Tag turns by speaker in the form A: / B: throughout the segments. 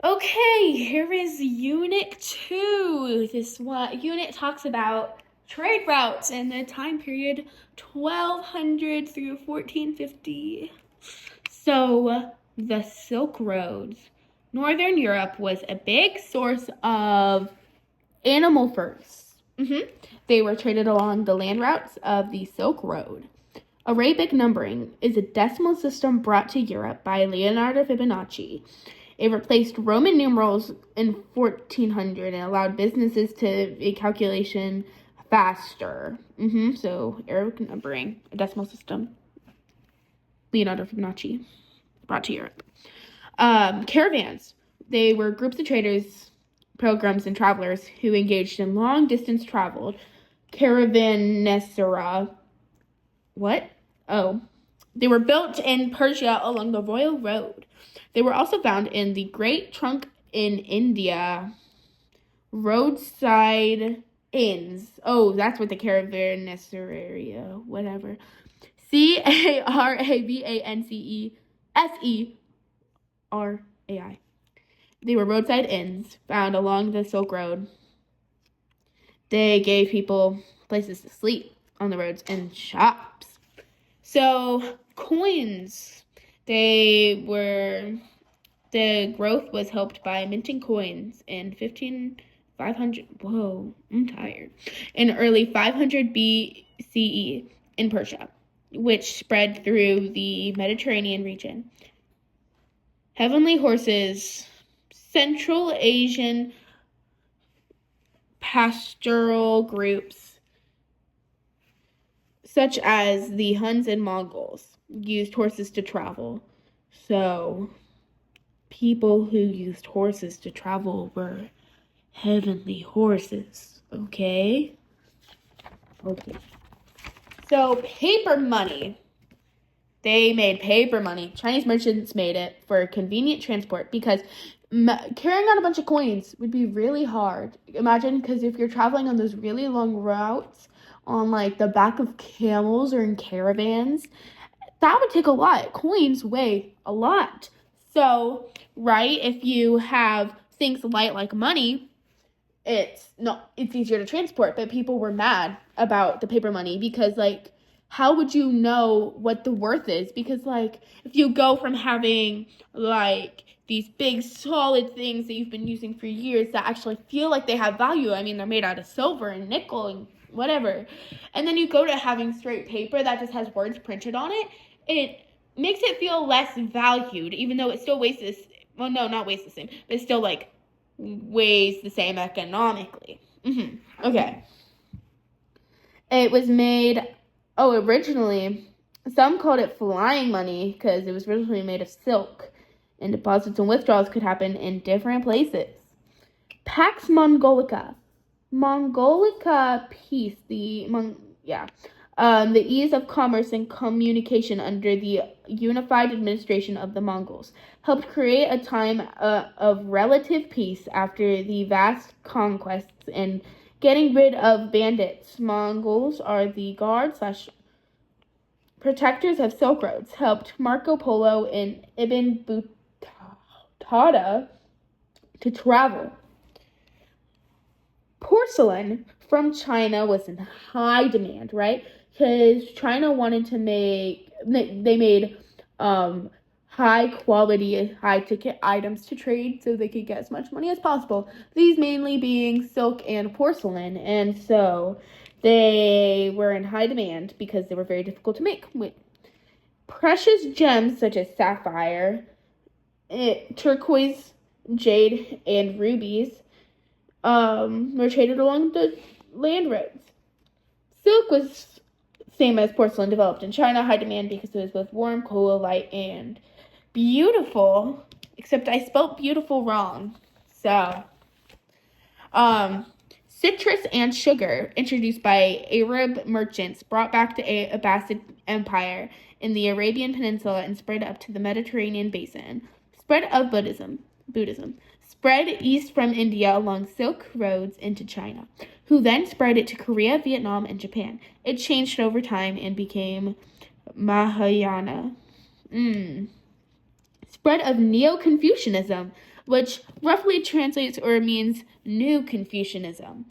A: Okay, here is Unit 2. This unit talks about trade routes in the time period 1200 through 1450. So, the Silk Roads. Northern Europe was a big source of animal furs. They were traded along the land routes of the Silk Road. Arabic numbering is a decimal system brought to Europe by Leonardo Fibonacci. It replaced Roman numerals in 1400 and allowed businesses to make calculation faster. So Arabic numbering, a decimal system. Leonardo Fibonacci brought to Europe. Caravans. They were groups of traders, pilgrims, and travelers who engaged in long-distance travel. Caravanserai. What? Oh. They were built in Persia along the Royal Road. They were also found in the Great Trunk in India. Roadside inns. Oh, that's what the caravanserai, whatever. Caravanserai. They were roadside inns found along the Silk Road. They gave people places to sleep on the roads and shops. So, coins. The growth was helped by minting coins in 500. Whoa, I'm tired. In early 500 BCE in Persia, which spread through the Mediterranean region. Heavenly horses, Central Asian pastoral groups, such as the Huns and Mongols, used horses to travel. So, people who used horses to travel were heavenly horses, okay? So, paper money. They made paper money. Chinese merchants made it for convenient transport because carrying on a bunch of coins would be really hard. Imagine, because if you're traveling on those really long routes on like the back of camels or in caravans, that would take a lot. Coins weigh a lot. So, right, if you have things light like money, it's easier to transport. But people were mad about the paper money because, like, how would you know what the worth is? Because, like, if you go from having, like, these big solid things that you've been using for years that actually feel like they have value. I mean, they're made out of silver and nickel and whatever. And then you go to having straight paper that just has words printed on it. It makes it feel less valued, even though it still weighs this. Well, no, not weighs the same, but it still, like, weighs the same economically. Okay. It was made, originally, some called it flying money because it was originally made of silk, and deposits and withdrawals could happen in different places. Pax Mongolica. Mongolica peace, the ease of commerce and communication under the unified administration of the Mongols helped create a time of relative peace after the vast conquests and getting rid of bandits. Mongols are the guard/protectors of Silk Roads, helped Marco Polo and Ibn Battuta to travel. Porcelain from China was in high demand, right? Because China wanted to they made high quality, high ticket items to trade so they could get as much money as possible. These mainly being silk and porcelain, and so they were in high demand because they were very difficult to make. Precious gems such as sapphire, turquoise, jade, and rubies were traded along the land roads. Silk was same as porcelain, developed in China, high demand because it was both warm, cool, light, and beautiful. Except I spelled beautiful wrong. So, citrus and sugar, introduced by Arab merchants, brought back the Abbasid Empire in the Arabian Peninsula and spread up to the Mediterranean basin. Spread of Buddhism. Spread east from India along Silk Roads into China, who then spread it to Korea, Vietnam, and Japan. It changed over time and became Mahayana. Spread of Neo-Confucianism, which roughly translates or means New Confucianism,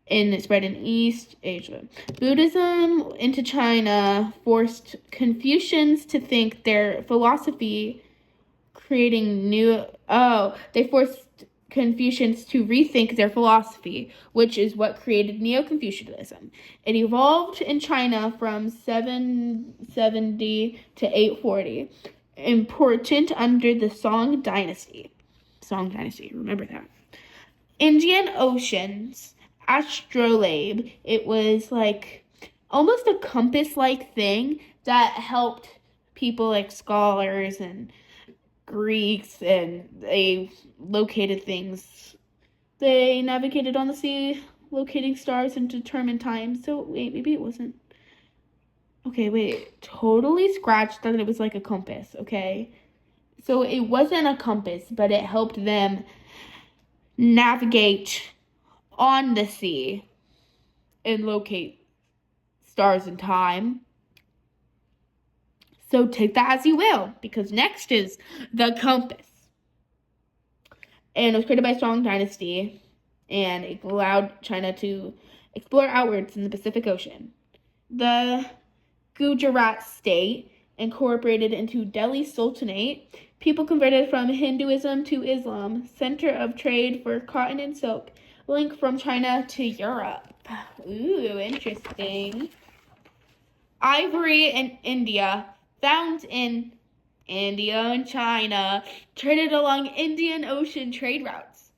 A: and it spread in East Asia. Buddhism into China forced Confucians to think their philosophy, creating they forced Confucians to rethink their philosophy, which is what created Neo-Confucianism. It evolved in China from 770 to 840, important under the Song Dynasty. Remember that. Indian Oceans astrolabe. It was like almost a compass-like thing that helped people like scholars and Greeks, and they located things. They navigated on the sea, locating stars and determined time. So wait, maybe it wasn't. Okay, wait. Totally scratched that it was like a compass, okay? So it wasn't a compass, but it helped them navigate on the sea and locate stars and time. So take that as you will, because next is the compass. And it was created by Song Dynasty, and it allowed China to explore outwards in the Pacific Ocean. The Gujarat state incorporated into Delhi Sultanate. People converted from Hinduism to Islam, center of trade for cotton and silk, link from China to Europe. Ooh, interesting. Ivory in India, found in India and China, traded along Indian Ocean trade routes.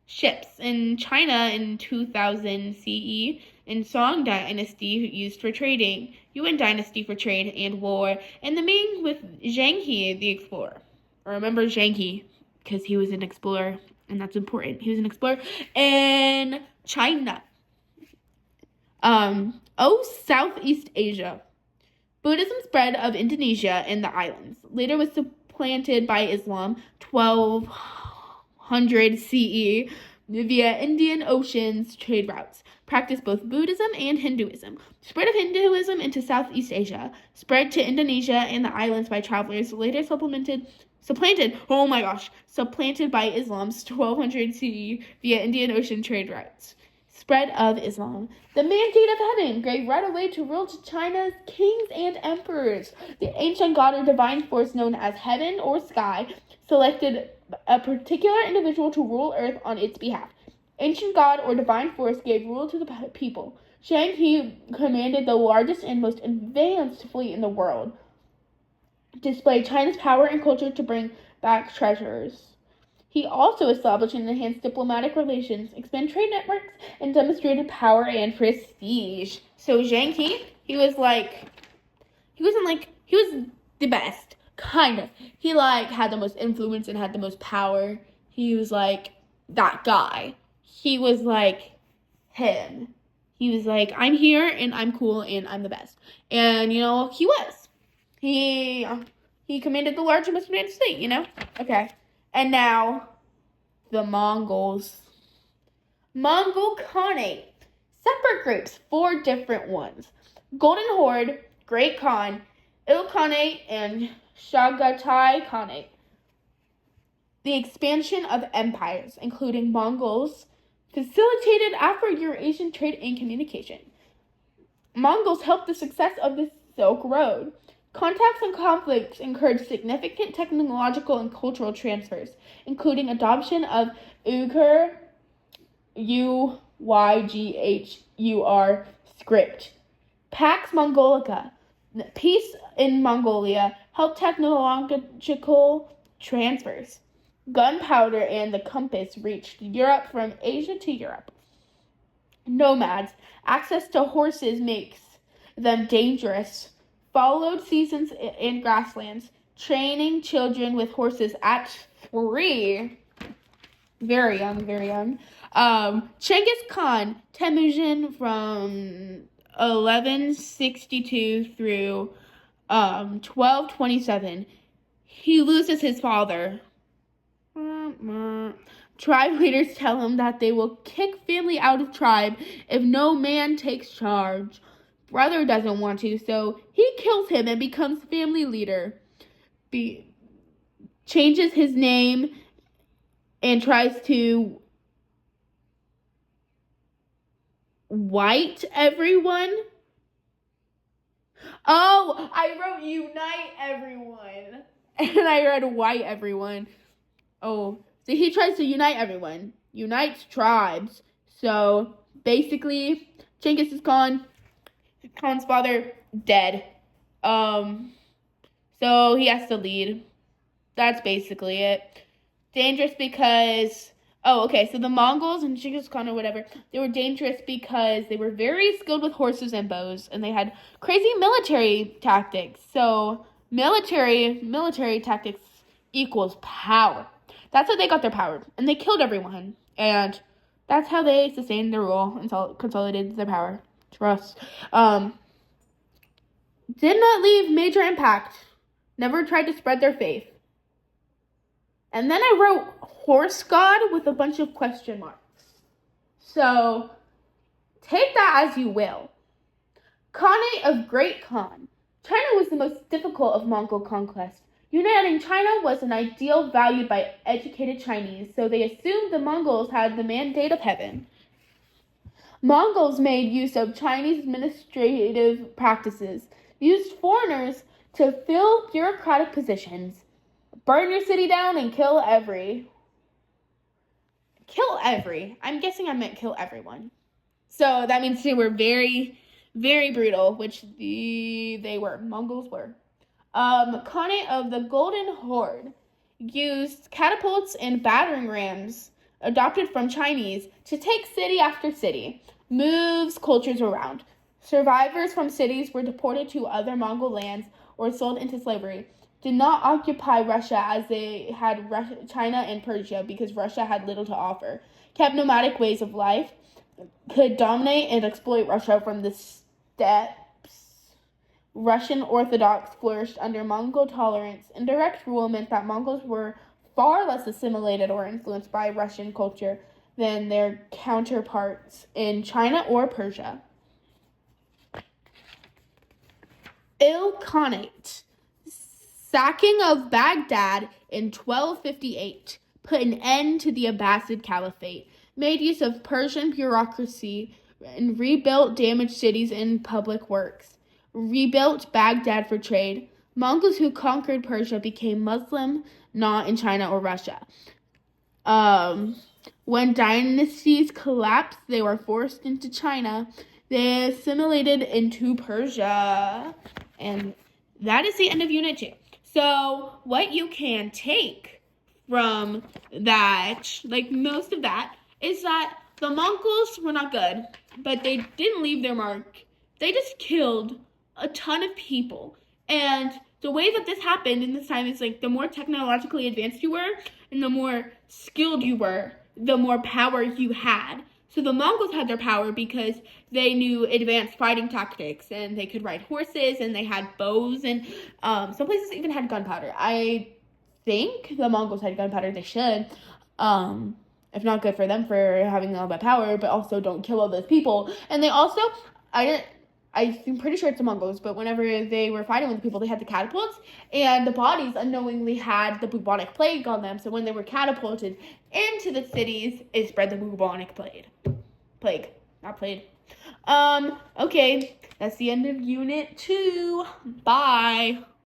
A: Ships in China in 2000 CE, and Song Dynasty used for trading, Yuan Dynasty for trade and war, and the Ming with Zheng He the explorer. Remember Zheng He, because he was an explorer, and that's important. He was an explorer in China. Southeast Asia. Buddhism spread of Indonesia and the islands. Later was supplanted by Islam, 1200 CE, via Indian Ocean's trade routes. Practiced both Buddhism and Hinduism. Spread of Hinduism into Southeast Asia. Spread to Indonesia and the islands by travelers. Later supplanted by Islam's 1200 CE via Indian Ocean trade routes. Spread of Islam. The mandate of heaven gave right away to rule to China's kings and emperors. The ancient god or divine force known as heaven or sky selected a particular individual to rule earth on its behalf. Ancient god or divine force gave rule to the people. Zheng He commanded the largest and most advanced fleet in the world, displayed China's power and culture to bring back treasures. He also established and enhanced diplomatic relations, expanded trade networks, and demonstrated power and prestige. So Zheng he was the best, kind of. He had the most influence and had the most power. He was that guy. He was him. He was I'm here and I'm cool and I'm the best. And he was. He commanded the largest most advanced state. Okay. And now, the Mongols. Mongol Khanate. Separate groups, 4 different ones. Golden Horde, Great Khan, Ilkhanate, and Chagatai Khanate. The expansion of empires, including Mongols, facilitated Afro-Eurasian trade and communication. Mongols helped the success of the Silk Road. Contacts and conflicts encouraged significant technological and cultural transfers, including adoption of Uyghur, Uyghur script. Pax Mongolica, peace in Mongolia, helped technological transfers. Gunpowder and the compass reached Europe from Asia to Europe. Nomads, access to horses makes them dangerous. Followed seasons in grasslands, training children with horses at 3. Very young. Genghis Khan, Temujin from 1162 through 1227. He loses his father. Tribe leaders tell him that they will kick family out of tribe if no man takes charge. Brother doesn't want to, so he kills him and becomes family leader. changes his name and tries to white everyone. Oh, I wrote unite everyone. And I read white everyone. Oh, so he tries to unite everyone. Unites tribes. So, basically, Genghis Khan's father, dead. So he has to lead. That's basically it. Dangerous because... Oh, okay, so the Mongols and Genghis Khan or whatever, they were dangerous because they were very skilled with horses and bows, and they had crazy military tactics. So, military tactics equals power. That's how they got their power, and they killed everyone. And that's how they sustained their rule and consolidated their power. Trust. Did not leave major impact. Never tried to spread their faith. And then I wrote horse god with a bunch of question marks. So, take that as you will. Khanate of Great Khan. China was the most difficult of Mongol conquests. Uniting China was an ideal valued by educated Chinese, so they assumed the Mongols had the mandate of heaven. Mongols made use of Chinese administrative practices, used foreigners to fill bureaucratic positions. Burn your city down and kill every. I'm guessing I meant kill everyone. So that means they were very, very brutal, which Mongols were. Khanate of the Golden Horde used catapults and battering rams adopted from Chinese to take city after city, moves cultures around. Survivors from cities were deported to other Mongol lands or sold into slavery. Did not occupy Russia as they had China and Persia because Russia had little to offer. Kept nomadic ways of life, could dominate and exploit Russia from the steppes. Russian Orthodox flourished under Mongol tolerance, and direct rule meant that Mongols were far less assimilated or influenced by Russian culture than their counterparts in China or Persia. Ilkhanate. Sacking of Baghdad in 1258 put an end to the Abbasid Caliphate, made use of Persian bureaucracy, and rebuilt damaged cities and public works. Rebuilt Baghdad for trade. Mongols who conquered Persia became Muslim, not in China or Russia. When dynasties collapsed, they were forced into China. They assimilated into Persia. And that is the end of Unit 2. So, what you can take from that, like most of that, is that the Mongols were not good, but they didn't leave their mark. They just killed a ton of people. And the way that this happened in this time is like the more technologically advanced you were and the more skilled you were, the more power you had. So the Mongols had their power because they knew advanced fighting tactics and they could ride horses and they had bows and some places even had gunpowder. I think the Mongols had gunpowder. They should. If not, good for them for having all that power, but also don't kill all those people. And they also, I'm pretty sure it's the Mongols, but whenever they were fighting with the people, they had the catapults, and the bodies unknowingly had the bubonic plague on them. So when they were catapulted into the cities, it spread the bubonic plague. Okay, that's the end of Unit 2. Bye.